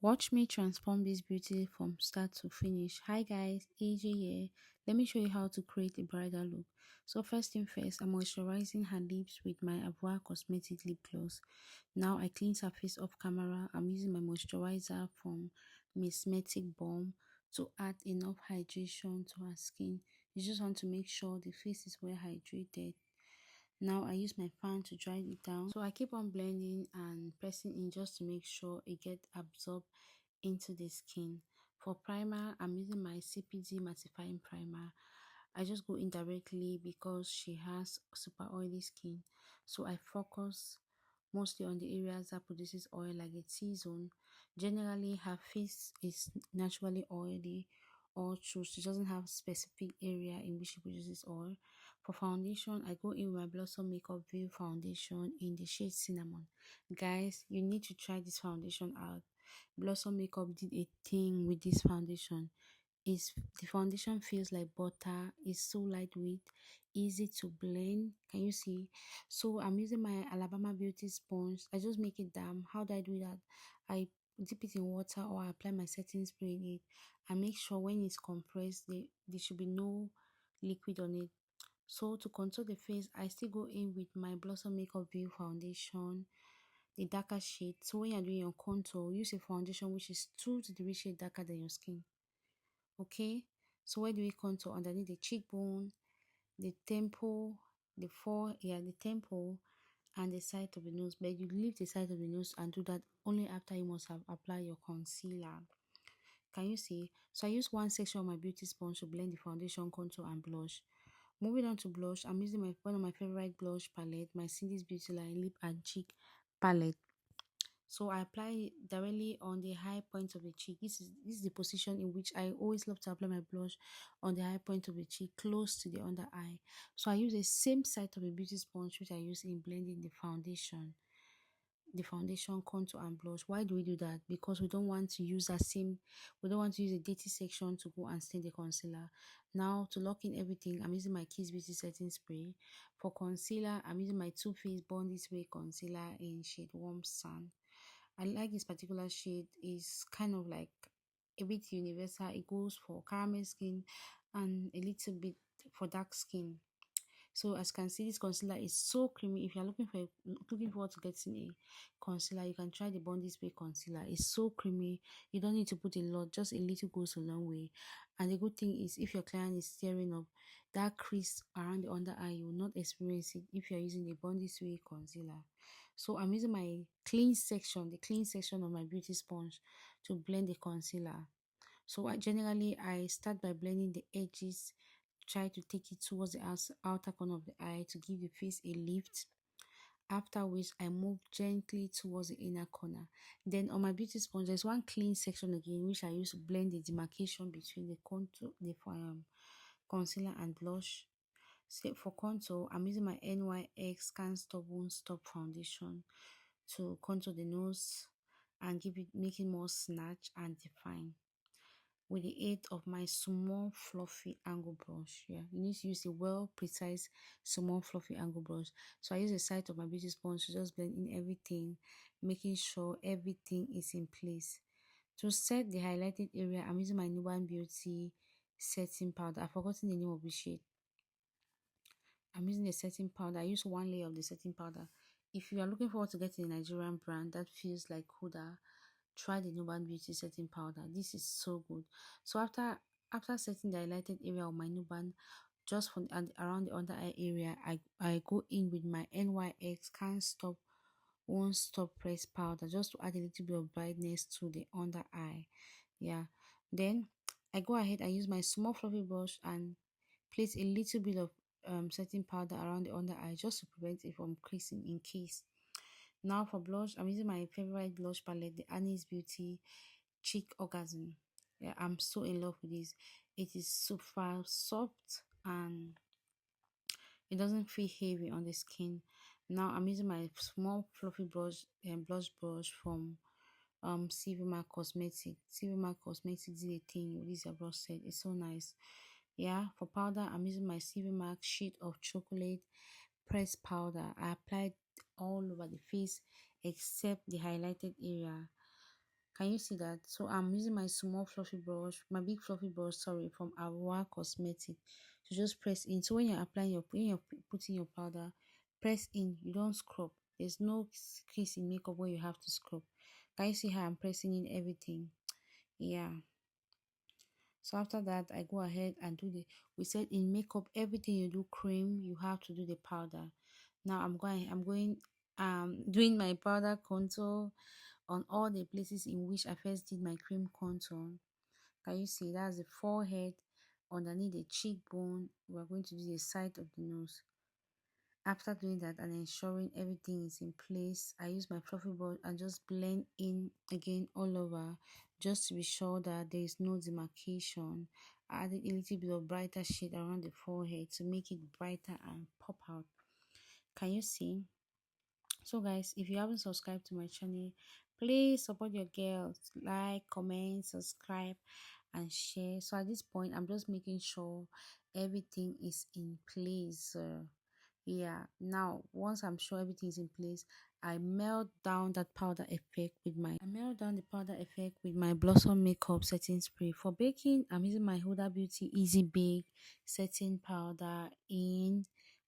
Watch me transform this beauty from start to finish. Hi guys, AJ here. Let me show you how to create a bridal look. So first thing first, I'm moisturizing her lips with my Avoa Cosmetic lip gloss. Now I cleanse her face off camera. I'm using my moisturizer from Mismetic Balm to add enough hydration to her skin. You just want to make sure the face is well hydrated. Now I use my fan to dry it down. So I keep on blending and pressing in just to make sure it gets absorbed into the skin. For primer, I'm using my CPD mattifying primer. I just go in directly because she has super oily skin. So I focus mostly on the areas that produces oil like the T-zone. Generally, her face is naturally oily or true. She doesn't have specific area in which she produces oil. For foundation, I go in with my Blossom Makeup View foundation in the shade Cinnamon. Guys, you need to try this foundation out. Blossom Makeup did a thing with this foundation. Is the foundation feels like butter, it's so lightweight, easy to blend. Can you see? So I'm using my Alabama Beauty sponge. I just make it damp. How do I do that? I dip it in water or I apply my setting spray in it and make sure when it's compressed there should be no liquid on it. So to contour the face, I still go in with my Blossom Makeup View foundation, the darker shade. So when you're doing your contour, use a foundation which is 2 to 3 shades darker than your skin. Okay, so where do we contour? Underneath the cheekbone, the temple, the temple, and the side of the nose. But you leave the side of the nose and do that only after you must have applied your concealer. Can you see? So I use one section of my beauty sponge to blend the foundation, contour, and blush. Moving on to blush, I'm using one of my favorite blush palette, my Cindy's Beauty Line Lip and Cheek palette. So I apply it directly on the high point of the cheek. This is the position in which I always love to apply my blush, on the high point of the cheek, close to the under eye. So I use the same side of the beauty sponge which I use in blending the foundation, contour, and blush. Why do we do that? Because we don't want to use we don't want to use a dirty section to go and stain the concealer. Now to lock in everything, I'm using my Kiss Beauty setting spray. For concealer, I'm using my Too Faced Born This Way concealer in shade Warm Sand. I like this particular shade. Is kind of like a bit universal. It goes for caramel skin and a little bit for dark skin. So as you can see, this concealer is so creamy. If you're looking forward to getting a concealer, you can try the Bond This Way concealer. It's so creamy. You don't need to put a lot, just a little goes a long way. And the good thing is, if your client is tearing up, that crease around the under eye, you will not experience it if you're using the Bond This Way concealer. So I'm using my the clean section of my beauty sponge to blend the concealer. So I start by blending the edges, try to take it towards the outer corner of the eye to give the face a lift. After which I move gently towards the inner corner. Then on my beauty sponge, there's one clean section again which I use to blend the demarcation between the contour, the concealer and blush. So for contour, I'm using my NYX Can't Stop Won't Stop foundation to contour the nose and make it more snatch and define with the aid of my small fluffy angle brush. Yeah, you need to use a well precise small fluffy angle brush. So I use the side of my beauty sponge to just blend in everything, making sure everything is in place. To set the highlighted area, I'm using my Nuban Beauty setting powder. I've forgotten the name of the shade. I'm using the setting powder. I use one layer of the setting powder. If you are looking forward to getting a Nigerian brand that feels like Huda, try the Nuban Beauty setting powder. This is so good. So after setting the highlighted area of my Nuban, just from around the under eye area, I go in with my NYX Can't Stop Won't Stop press powder just to add a little bit of brightness to the under eye. Yeah, then I go ahead and use my small fluffy brush and place a little bit of setting powder around the under eye just to prevent it from creasing in case. Now for blush, I'm using my favorite blush palette, the Annie's Beauty Cheek Orgasm. Yeah, I'm so in love with this. It is super soft and it doesn't feel heavy on the skin. Now I'm using my small fluffy brush and blush brush from CVMA Cosmetics. CVMA Cosmetics did a thing with this brush set. It's so nice. Yeah, for powder, I'm using my CVMA sheet of chocolate press powder. I applied all over the face except the highlighted area. Can you see that? So I'm using my small fluffy brush, my big fluffy brush, sorry, from Aurora Cosmetic, to just press in. So when you're applying when you're putting your powder, press in. You don't scrub. There's no case in makeup where you have to scrub. Can you see how I'm pressing in everything? Yeah. So after that, I go ahead and do we said in makeup, everything you do cream, you have to do the powder. Now I'm going doing my powder contour on all the places in which I first did my cream contour. Can you see? That's the forehead, underneath the cheekbone. We're going to do the side of the nose. After doing that and ensuring everything is in place, I use my fluffy brush and just blend in again all over, just to be sure that there is no demarcation. I added a little bit of brighter shade around the forehead to make it brighter and pop out. Can you see? So guys, if you haven't subscribed to my channel, please support your girls. Like, comment, subscribe, and share. So at this point, I'm just making sure everything is in place. Yeah, now once I'm sure everything is in place, I melt down that powder effect with my I melt down the powder effect with my Blossom Makeup setting spray. For baking, I'm using my Huda Beauty Easy Bake setting powder in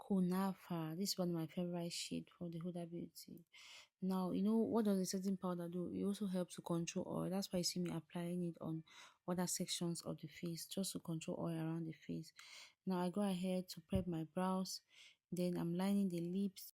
Kunafa. This is one of my favorite shade for the Huda Beauty. Now, what does the setting powder do? It also helps to control oil. That's why you see me applying it on other sections of the face, just to control oil around the face. Now I go ahead to prep my brows, then I'm lining the lips.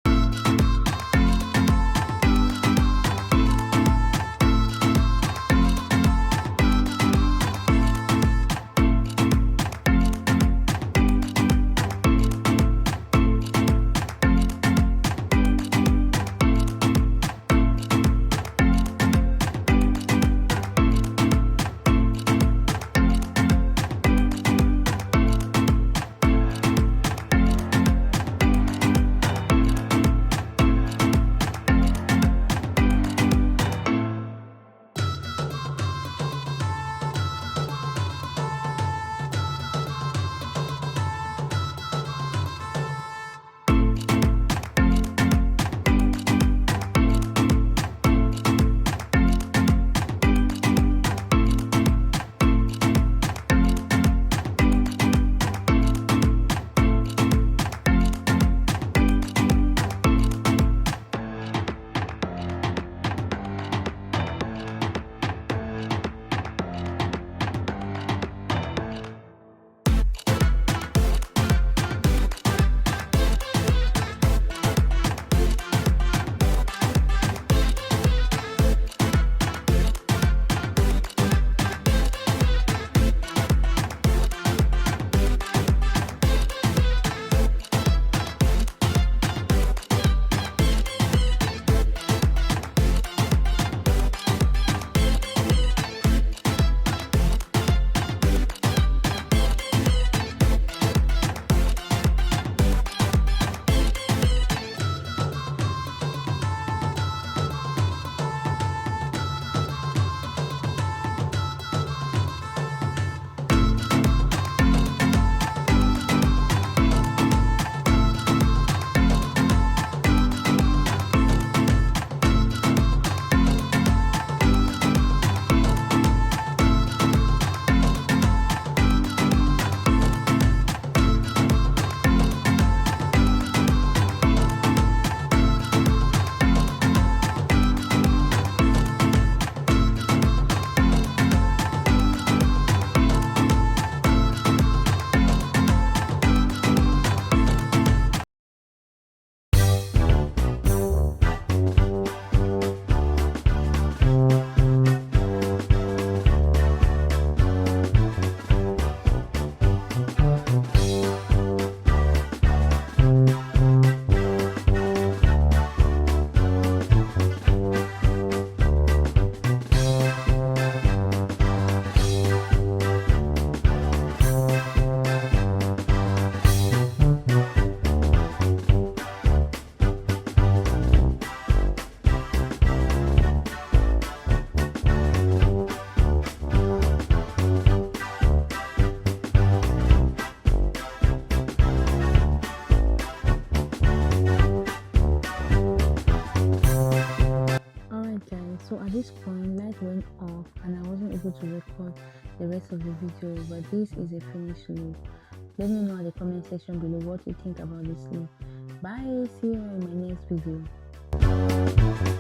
and I wasn't able to record the rest of the video, but this is a finished look. Let me know in the comment section below what you think about this look. Bye, see you in my next video.